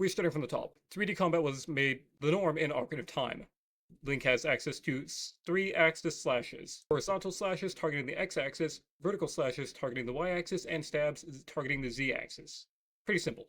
We're starting from the top. 3D combat was made the norm in Ocarina of Time. Link has access to 3-axis slashes. Horizontal slashes targeting the x-axis, vertical slashes targeting the y-axis, and stabs targeting the z-axis. Pretty simple.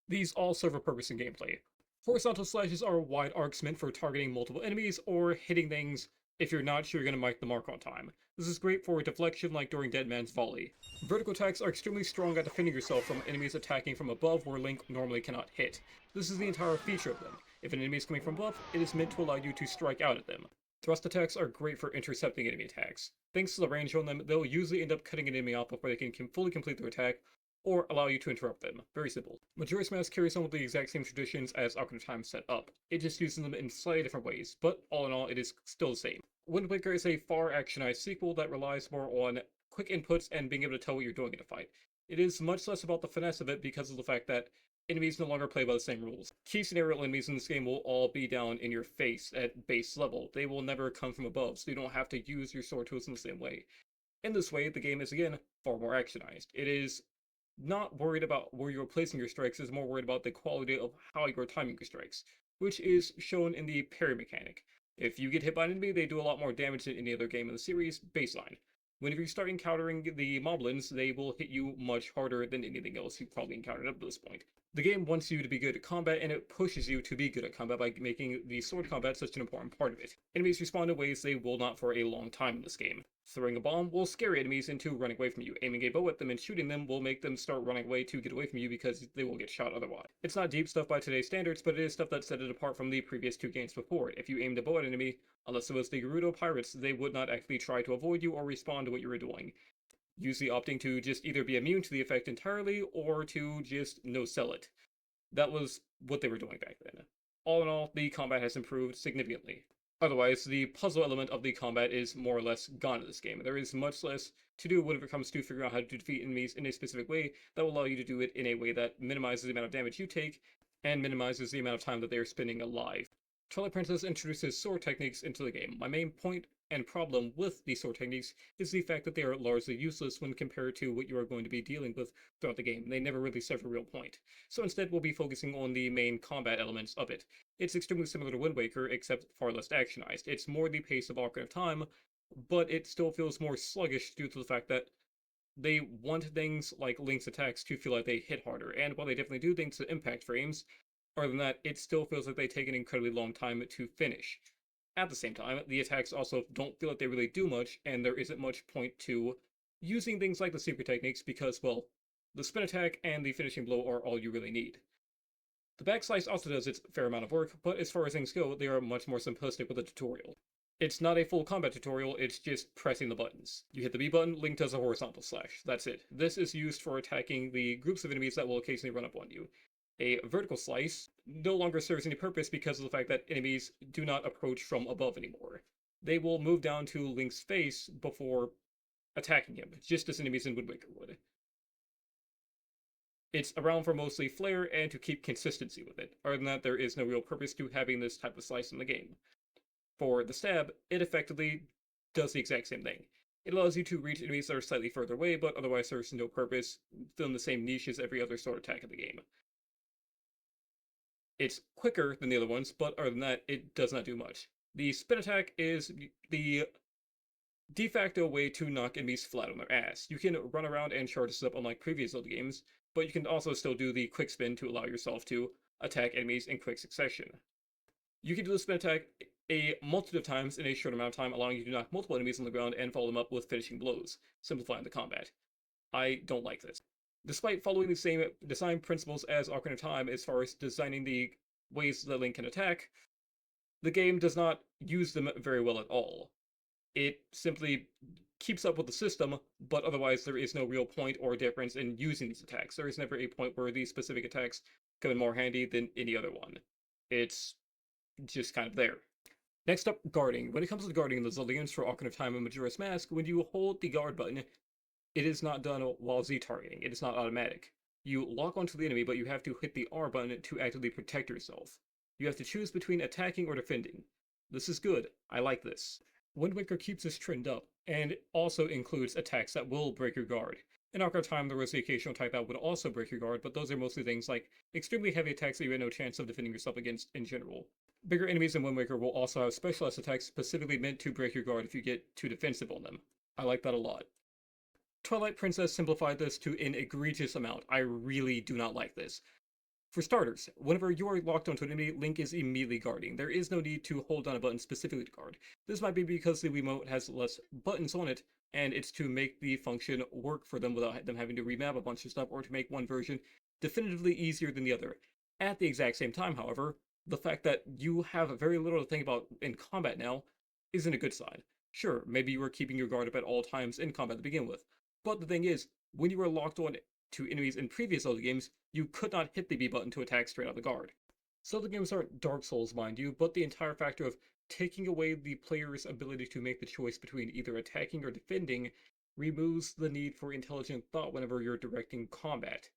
These all serve a purpose in gameplay. Horizontal slashes are wide arcs meant for targeting multiple enemies or hitting things if you're not sure you're going to make the mark on time. This is great for deflection like during Dead Man's Volley. Vertical attacks are extremely strong at defending yourself from enemies attacking from above where Link normally cannot hit. This is the entire feature of them. If an enemy is coming from above, it is meant to allow you to strike out at them. Thrust attacks are great for intercepting enemy attacks. Thanks to the range on them, they'll usually end up cutting an enemy off before they can fully complete their attack, or allow you to interrupt them. Very simple. Majora's Mask carries some of the exact same traditions as Ocarina of Time set up. It just uses them in slightly different ways, but all in all, it is still the same. Wind Waker is a far actionized sequel that relies more on quick inputs and being able to tell what you're doing in a fight. It is much less about the finesse of it because of the fact that enemies no longer play by the same rules. Key scenario enemies in this game will all be down in your face at base level. They will never come from above, so you don't have to use your sword tools in the same way. In this way, the game is again far more actionized. It is not worried about where you're placing your strikes, is more worried about the quality of how you're timing your strikes, which is shown in the parry mechanic. If you get hit by an enemy, they do a lot more damage than any other game in the series, baseline. Whenever you start encountering the moblins, they will hit you much harder than anything else you've probably encountered up to this point. The game wants you to be good at combat, and it pushes you to be good at combat by making the sword combat such an important part of it. Enemies respond in ways they will not for a long time in this game. Throwing a bomb will scare enemies into running away from you. Aiming a bow at them and shooting them will make them start running away to get away from you because they will get shot otherwise. It's not deep stuff by today's standards, but it is stuff that set it apart from the previous two games before it. If you aimed a bow at an enemy, unless it was the Gerudo pirates, they would not actually try to avoid you or respond to what you were doing, usually opting to just either be immune to the effect entirely or to just no-sell it. That was what they were doing back then. All in all, the combat has improved significantly. Otherwise, the puzzle element of the combat is more or less gone in this game. There is much less to do whenever it comes to figuring out how to defeat enemies in a specific way that will allow you to do it in a way that minimizes the amount of damage you take and minimizes the amount of time that they are spending alive. Twilight Princess introduces sword techniques into the game. My main point and problem with these sword techniques is the fact that they are largely useless when compared to what you are going to be dealing with throughout the game. They never really serve a real point. So instead we'll be focusing on the main combat elements of it. It's extremely similar to Wind Waker, except far less actionized. It's more the pace of Ocarina of Time, but it still feels more sluggish due to the fact that they want things like Link's attacks to feel like they hit harder, and while they definitely do things to impact frames, other than that, it still feels like they take an incredibly long time to finish. At the same time, the attacks also don't feel like they really do much, and there isn't much point to using things like the secret techniques because, well, the spin attack and the finishing blow are all you really need. The backslice also does its fair amount of work, but as far as things go, they are much more simplistic with a tutorial. It's not a full combat tutorial, it's just pressing the buttons. You hit the B button, Link does a horizontal slash. That's it. This is used for attacking the groups of enemies that will occasionally run up on you. A vertical slice no longer serves any purpose because of the fact that enemies do not approach from above anymore. They will move down to Link's face before attacking him, just as enemies in Wind Waker would. It's around for mostly flair and to keep consistency with it. Other than that, there is no real purpose to having this type of slice in the game. For the stab, it effectively does the exact same thing. It allows you to reach enemies that are slightly further away, but otherwise serves no purpose, filling the same niche as every other sword attack in the game. It's quicker than the other ones, but other than that, it does not do much. The spin attack is the de facto way to knock enemies flat on their ass. You can run around and charge this up unlike previous Zelda games, but you can also still do the quick spin to allow yourself to attack enemies in quick succession. You can do the spin attack a multitude of times in a short amount of time, allowing you to knock multiple enemies on the ground and follow them up with finishing blows, simplifying the combat. I don't like this. Despite following the same design principles as Ocarina of Time as far as designing the ways that Link can attack, the game does not use them very well at all. It simply keeps up with the system, but otherwise there is no real point or difference in using these attacks. There is never a point where these specific attacks come in more handy than any other one. It's just kind of there. Next up, guarding. When it comes to guarding in the Zelda games for Ocarina of Time and Majora's Mask, when you hold the guard button, it is not done while Z-targeting. It is not automatic. You lock onto the enemy, but you have to hit the R button to actively protect yourself. You have to choose between attacking or defending. This is good. I like this. Wind Waker keeps this trend up, and also includes attacks that will break your guard. In Ocarina of Time, there was the occasional attack that would also break your guard, but those are mostly things like extremely heavy attacks that you had no chance of defending yourself against in general. Bigger enemies in Wind Waker will also have specialized attacks specifically meant to break your guard if you get too defensive on them. I like that a lot. Twilight Princess simplified this to an egregious amount. I really do not like this. For starters, whenever you are locked onto an enemy, Link is immediately guarding. There is no need to hold down a button specifically to guard. This might be because the Wiimote has less buttons on it, and it's to make the function work for them without them having to remap a bunch of stuff or to make one version definitively easier than the other. At the exact same time, however, the fact that you have very little to think about in combat now isn't a good sign. Sure, maybe you were keeping your guard up at all times in combat to begin with, but the thing is, when you were locked on to enemies in previous Zelda games, you could not hit the B button to attack straight out of the guard. Zelda games aren't Dark Souls, mind you, but the entire factor of taking away the player's ability to make the choice between either attacking or defending removes the need for intelligent thought whenever you're directing combat.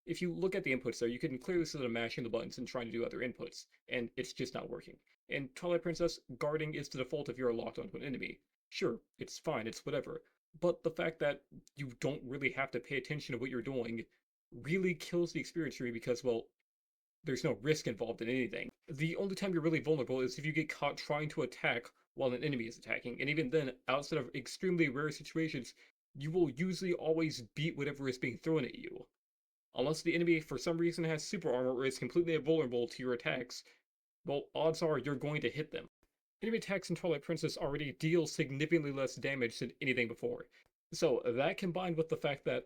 If you look at the inputs there, you can clearly see them mashing the buttons and trying to do other inputs, and it's just not working. In Twilight Princess, guarding is the default if you're locked onto an enemy. Sure, it's fine, it's whatever, but the fact that you don't really have to pay attention to what you're doing really kills the experience for me because, well, there's no risk involved in anything. The only time you're really vulnerable is if you get caught trying to attack while an enemy is attacking, and even then, outside of extremely rare situations, you will usually always beat whatever is being thrown at you. Unless the enemy for some reason has super armor or is completely invulnerable to your attacks, well, odds are you're going to hit them. Enemy attacks in Twilight Princess already deal significantly less damage than anything before. So that combined with the fact that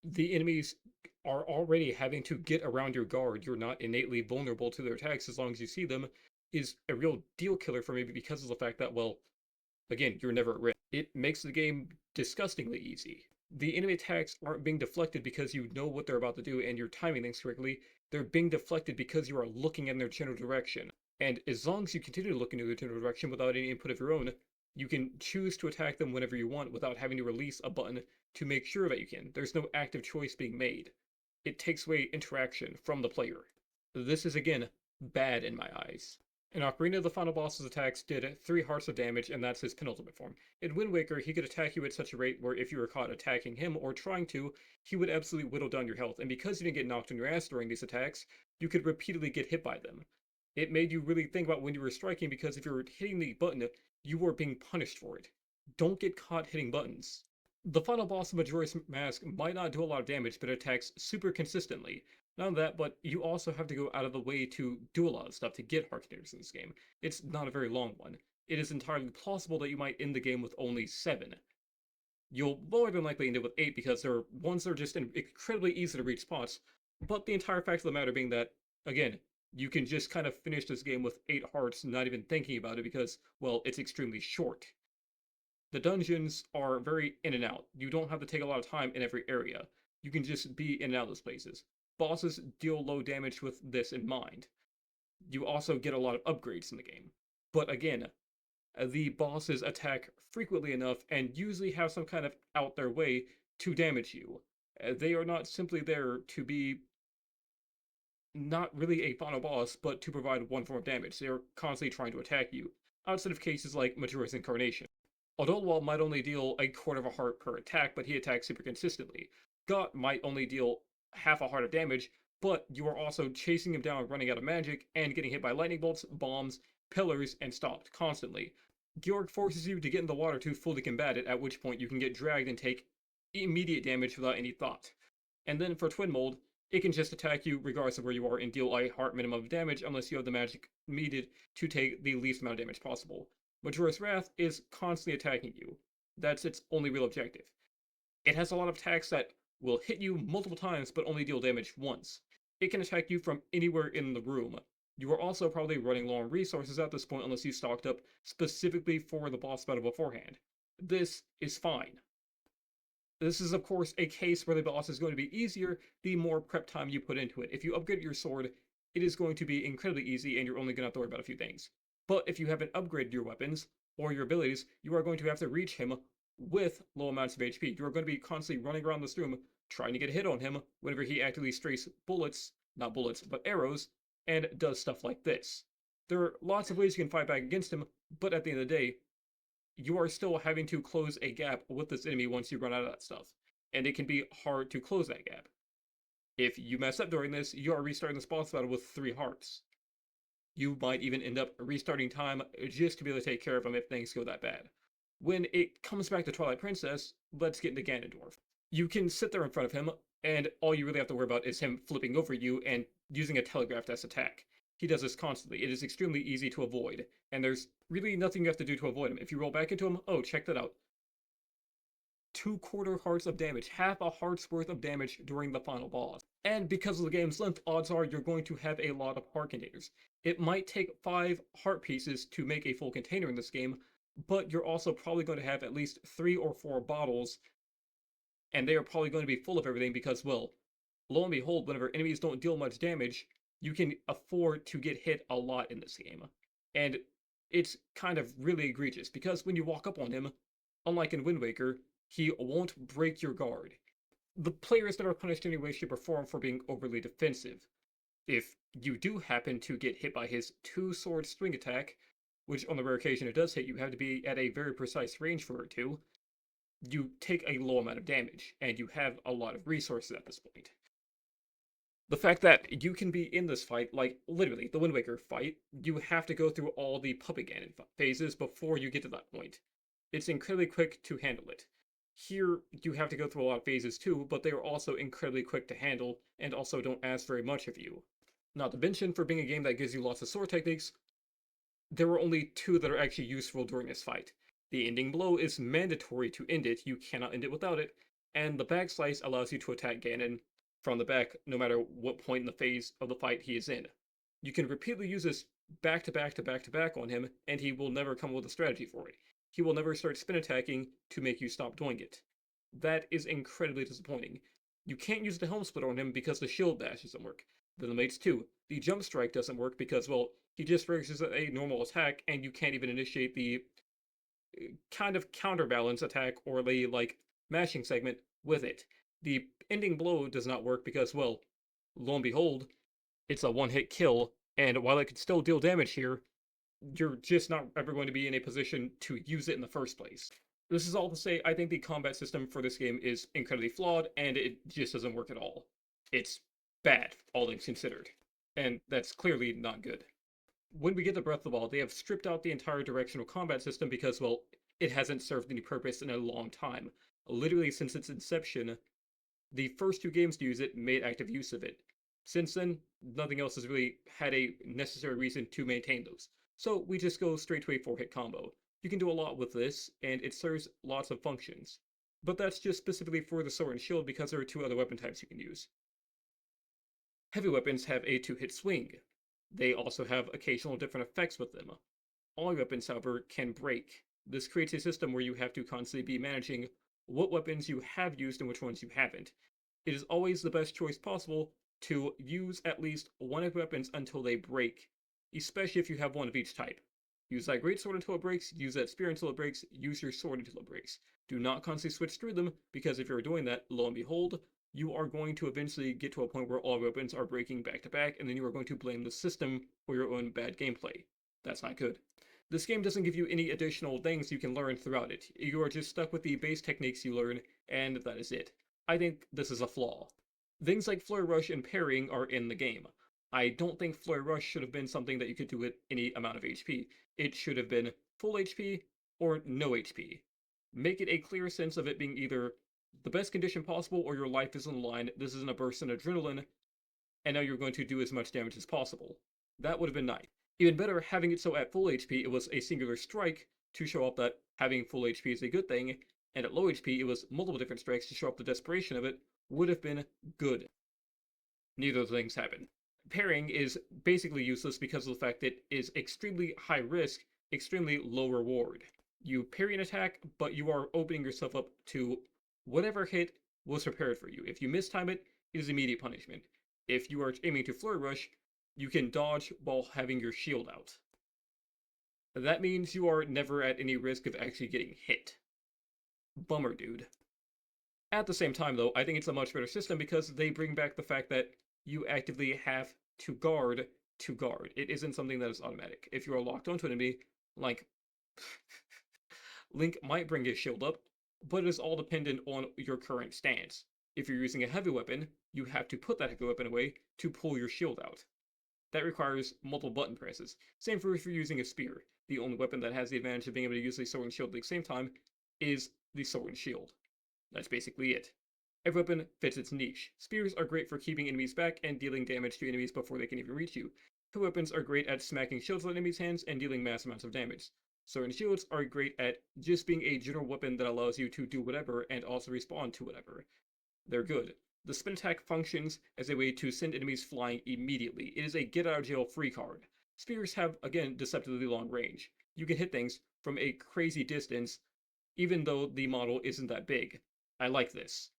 the enemies are already having to get around your guard, you're not innately vulnerable to their attacks as long as you see them, is a real deal killer for me because of the fact that, well, again, you're never at risk. It makes the game disgustingly easy. The enemy attacks aren't being deflected because you know what they're about to do and you're timing things correctly. They're being deflected because you are looking in their general direction. And as long as you continue to look in their general direction without any input of your own, you can choose to attack them whenever you want without having to release a button to make sure that you can. There's no active choice being made. It takes away interaction from the player. This is again bad in my eyes. In Ocarina, the final boss's attacks did 3 hearts of damage, and that's his penultimate form. In Wind Waker, he could attack you at such a rate where if you were caught attacking him or trying to, he would absolutely whittle down your health, and because you didn't get knocked on your ass during these attacks, you could repeatedly get hit by them. It made you really think about when you were striking, because if you were hitting the button, you were being punished for it. Don't get caught hitting buttons. The final boss of Majora's Mask might not do a lot of damage, but it attacks super consistently. Not only that, but you also have to go out of the way to do a lot of stuff to get heart containers in this game. It's not a very long one. It is entirely plausible that you might end the game with only 7. You'll more than likely end it with 8 because there are ones that are just in incredibly easy to reach spots, but the entire fact of the matter being that, again, you can just kind of finish this game with 8 hearts, not even thinking about it because, well, it's extremely short. The dungeons are very in and out. You don't have to take a lot of time in every area. You can just be in and out of those places. Bosses deal low damage with this in mind. You also get a lot of upgrades in the game. But again, the bosses attack frequently enough and usually have some kind of out their way to damage you. They are not simply there to be not really a final boss, but to provide one form of damage. They are constantly trying to attack you, outside of cases like Majora's Incarnation. Although Wall might only deal a quarter of a heart per attack, but he attacks super consistently. Got might only deal half a heart of damage, but you are also chasing him down, running out of magic, and getting hit by lightning bolts, bombs, pillars, and stopped constantly. Georg forces you to get in the water to fully combat it, at which point you can get dragged and take immediate damage without any thought. And then for Twin Mold, it can just attack you regardless of where you are and deal a heart minimum of damage unless you have the magic needed to take the least amount of damage possible. Majora's Wrath is constantly attacking you. That's its only real objective. It has a lot of attacks that will hit you multiple times but only deal damage once. It can attack you from anywhere in the room. You are also probably running low on resources at this point unless you stocked up specifically for the boss battle beforehand. This is fine. This is, of course, a case where the boss is going to be easier the more prep time you put into it. If you upgrade your sword, it is going to be incredibly easy and you're only going to have to worry about a few things. But if you haven't upgraded your weapons or your abilities, you are going to have to reach him with low amounts of HP. You are going to be constantly running around this room trying to get a hit on him whenever he actively strays bullets, not bullets, but arrows, and does stuff like this. There are lots of ways you can fight back against him, but at the end of the day, you are still having to close a gap with this enemy once you run out of that stuff. and it can be hard to close that gap. If you mess up during this, you are restarting this boss battle with 3 hearts. You might even end up restarting time just to be able to take care of him if things go that bad. When it comes back to Twilight Princess, let's get into Ganondorf. You can sit there in front of him, and all you really have to worry about is him flipping over you and using a telegraph as attack. He does this constantly. It is extremely easy to avoid, and there's really nothing you have to do to avoid him. If you roll back into him, oh, check that out. 2/4 hearts of damage, half a heart's worth of damage during the final boss. And because of the game's length, odds are you're going to have a lot of heart containers. It might take 5 heart pieces to make a full container in this game, but you're also probably going to have at least 3 or 4 bottles, and they are probably going to be full of everything because, well, lo and behold, whenever enemies don't deal much damage, you can afford to get hit a lot in this game. And it's kind of really egregious because when you walk up on him, unlike in Wind Waker, he won't break your guard. The players that are punished in any way, shape, or form for being overly defensive. If you do happen to get hit by his 2-sword swing attack, which on the rare occasion it does hit, you have to be at a very precise range for it to, you take a low amount of damage, and you have a lot of resources at this point. The fact that you can be in this fight, like literally the Wind Waker fight, you have to go through all the puppet Ganon phases before you get to that point. It's incredibly quick to handle it. Here, you have to go through a lot of phases too, but they are also incredibly quick to handle, and also don't ask very much of you. Not to mention, for being a game that gives you lots of sword techniques, there are only 2 that are actually useful during this fight. The ending blow is mandatory to end it, you cannot end it without it, and the back slice allows you to attack Ganon from the back no matter what point in the phase of the fight he is in. You can repeatedly use this back to back to back to back on him, and he will never come up with a strategy for it. He will never start spin attacking to make you stop doing it. That is incredibly disappointing. You can't use the helm split on him because the shield bash doesn't work. The mates too. The jump strike doesn't work because, well, he just registers a normal attack and you can't even initiate the kind of counterbalance attack or the, like, mashing segment with it. The ending blow does not work because, well, lo and behold, it's a one-hit kill, and while it could still deal damage here, you're just not ever going to be in a position to use it in the first place. This is all to say, I think the combat system for this game is incredibly flawed, and it just doesn't work at all. It's bad, all things considered. And that's clearly not good. When we get to Breath of the Wild, they have stripped out the entire directional combat system because, well, it hasn't served any purpose in a long time. Literally since its inception, the first 2 games to use it made active use of it. Since then, nothing else has really had a necessary reason to maintain those. So we just go straight to a 4-hit combo. You can do a lot with this, and it serves lots of functions. But that's just specifically for the sword and shield because there are 2 other weapon types you can use. Heavy weapons have a 2-hit swing. They also have occasional different effects with them. All weapons, however, can break. This creates a system where you have to constantly be managing what weapons you have used and which ones you haven't. It is always the best choice possible to use at least one of the weapons until they break, especially if you have one of each type. Use that greatsword until it breaks, use that spear until it breaks, use your sword until it breaks. Do not constantly switch through them, because if you're doing that, lo and behold, you are going to eventually get to a point where all weapons are breaking back to back, and then you are going to blame the system for your own bad gameplay. That's not good. This game doesn't give you any additional things you can learn throughout it. You are just stuck with the base techniques you learn, and that is it. I think this is a flaw. Things like Flurry Rush and parrying are in the game. I don't think Flurry Rush should have been something that you could do with any amount of HP. It should have been full HP or no HP. Make it a clear sense of it being either the best condition possible or your life is on the line, this isn't a burst in adrenaline, and now you're going to do as much damage as possible. That would have been nice. Even better, having it so at full HP it was a singular strike to show up that having full HP is a good thing, and at low HP it was multiple different strikes to show up the desperation of it, would have been good. Neither of the things happen. Parrying is basically useless because of the fact that it is extremely high risk, extremely low reward. You parry an attack, but you are opening yourself up to whatever hit was prepared for you. If you mistime it, it is immediate punishment. If you are aiming to Flurry Rush, you can dodge while having your shield out. That means you are never at any risk of actually getting hit. Bummer, dude. At the same time, though, I think it's a much better system because they bring back the fact that you actively have to guard to guard. It isn't something that is automatic. If you are locked onto an enemy, like Link might bring his shield up, but it is all dependent on your current stance. If you're using a heavy weapon, you have to put that heavy weapon away to pull your shield out. That requires multiple button presses. Same for if you're using a spear. The only weapon that has the advantage of being able to use the sword and shield at the same time is the sword and shield. That's basically it. Every weapon fits its niche. Spears are great for keeping enemies back and dealing damage to enemies before they can even reach you. Heavy weapons are great at smacking shields on enemies' hands and dealing mass amounts of damage. Sword and shields are great at just being a general weapon that allows you to do whatever and also respond to whatever. They're good. The spin attack functions as a way to send enemies flying immediately. It is a get out of jail free card. Spears have, again, deceptively long range. You can hit things from a crazy distance, even though the model isn't that big. I like this.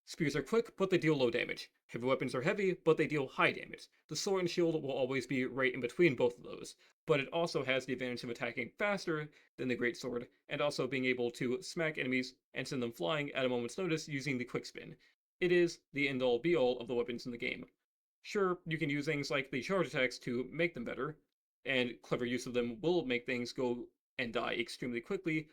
Spears are quick, but they deal low damage. Heavy weapons are heavy, but they deal high damage. The sword and shield will always be right in between both of those, but it also has the advantage of attacking faster than the great sword, and also being able to smack enemies and send them flying at a moment's notice using the quick spin. It is the end-all be-all of the weapons in the game. Sure, you can use things like the charge attacks to make them better, and clever use of them will make things go and die extremely quickly,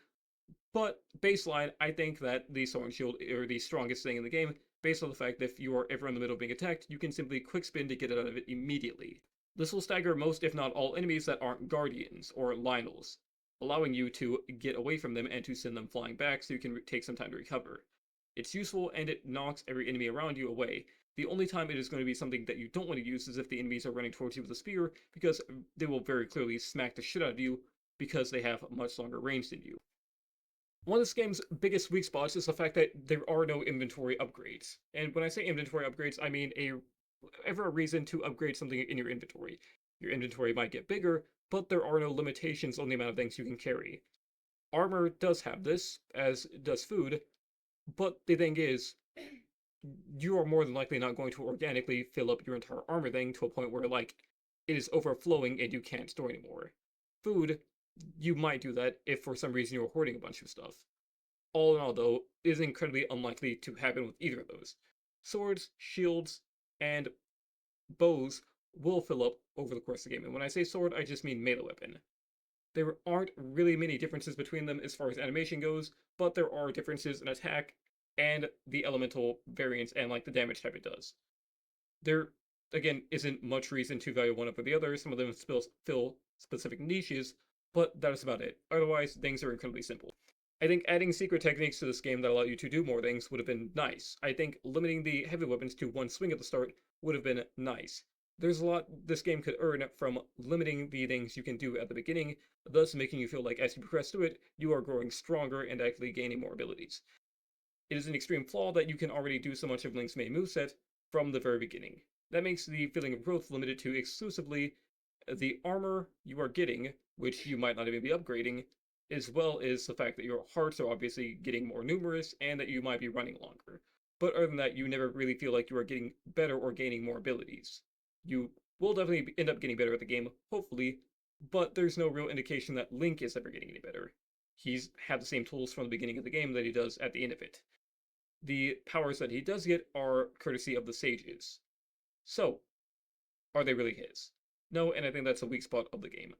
but baseline, I think that the Sword and Shield are the strongest thing in the game, based on the fact that if you are ever in the middle of being attacked, you can simply quick spin to get out of it immediately. This will stagger most, if not all, enemies that aren't Guardians or Lionels, allowing you to get away from them and to send them flying back so you can take some time to recover. It's useful and it knocks every enemy around you away. The only time it is going to be something that you don't want to use is if the enemies are running towards you with a spear, because they will very clearly smack the shit out of you because they have much longer range than you. One of this game's biggest weak spots is the fact that there are no inventory upgrades. And when I say inventory upgrades, I mean ever a reason to upgrade something in your inventory. Your inventory might get bigger, but there are no limitations on the amount of things you can carry. Armor does have this, as does food, but the thing is, you are more than likely not going to organically fill up your entire armor thing to a point where, like, it is overflowing and you can't store anymore. Food, you might do that if for some reason you're hoarding a bunch of stuff. All in all, though, it is incredibly unlikely to happen with either of those. Swords, shields, and bows will fill up over the course of the game. And when I say sword, I just mean melee weapon. There aren't really many differences between them as far as animation goes, but there are differences in attack and the elemental variance and like the damage type it does. There, again, isn't much reason to value one over the other. Some of them fill specific niches, but that is about it. Otherwise, things are incredibly simple. I think adding secret techniques to this game that allow you to do more things would have been nice. I think limiting the heavy weapons to one swing at the start would have been nice. There's a lot this game could earn from limiting the things you can do at the beginning, thus making you feel like as you progress through it, you are growing stronger and actually gaining more abilities. It is an extreme flaw that you can already do so much of Link's main moveset from the very beginning. That makes the feeling of growth limited to exclusively the armor you are getting, which you might not even be upgrading, as well as the fact that your hearts are obviously getting more numerous and that you might be running longer. But other than that, you never really feel like you are getting better or gaining more abilities. You will definitely end up getting better at the game, hopefully, but there's no real indication that Link is ever getting any better. He's had the same tools from the beginning of the game that he does at the end of it. The powers that he does get are courtesy of the sages. So, are they really his? No, and I think that's a weak spot of the game.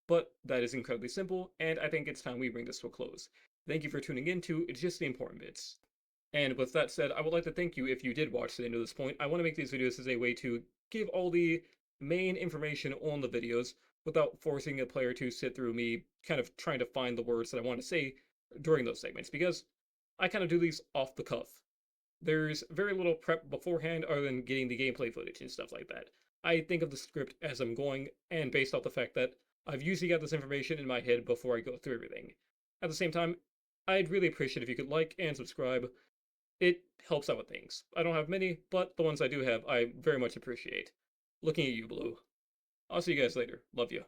But that is incredibly simple, and I think it's time we bring this to a close. Thank you for tuning in to It's Just the Important Bits. And with that said, I would like to thank you if you did watch to the end of this point. I want to make these videos as a way to give all the main information on the videos without forcing a player to sit through me kind of trying to find the words that I want to say during those segments, because I kind of do these off the cuff. There's very little prep beforehand other than getting the gameplay footage and stuff like that. I think of the script as I'm going, and based off the fact that I've usually got this information in my head before I go through everything. At the same time, I'd really appreciate if you could like and subscribe. It helps out with things. I don't have many, but the ones I do have, I very much appreciate. Looking at you, Blue. I'll see you guys later. Love you.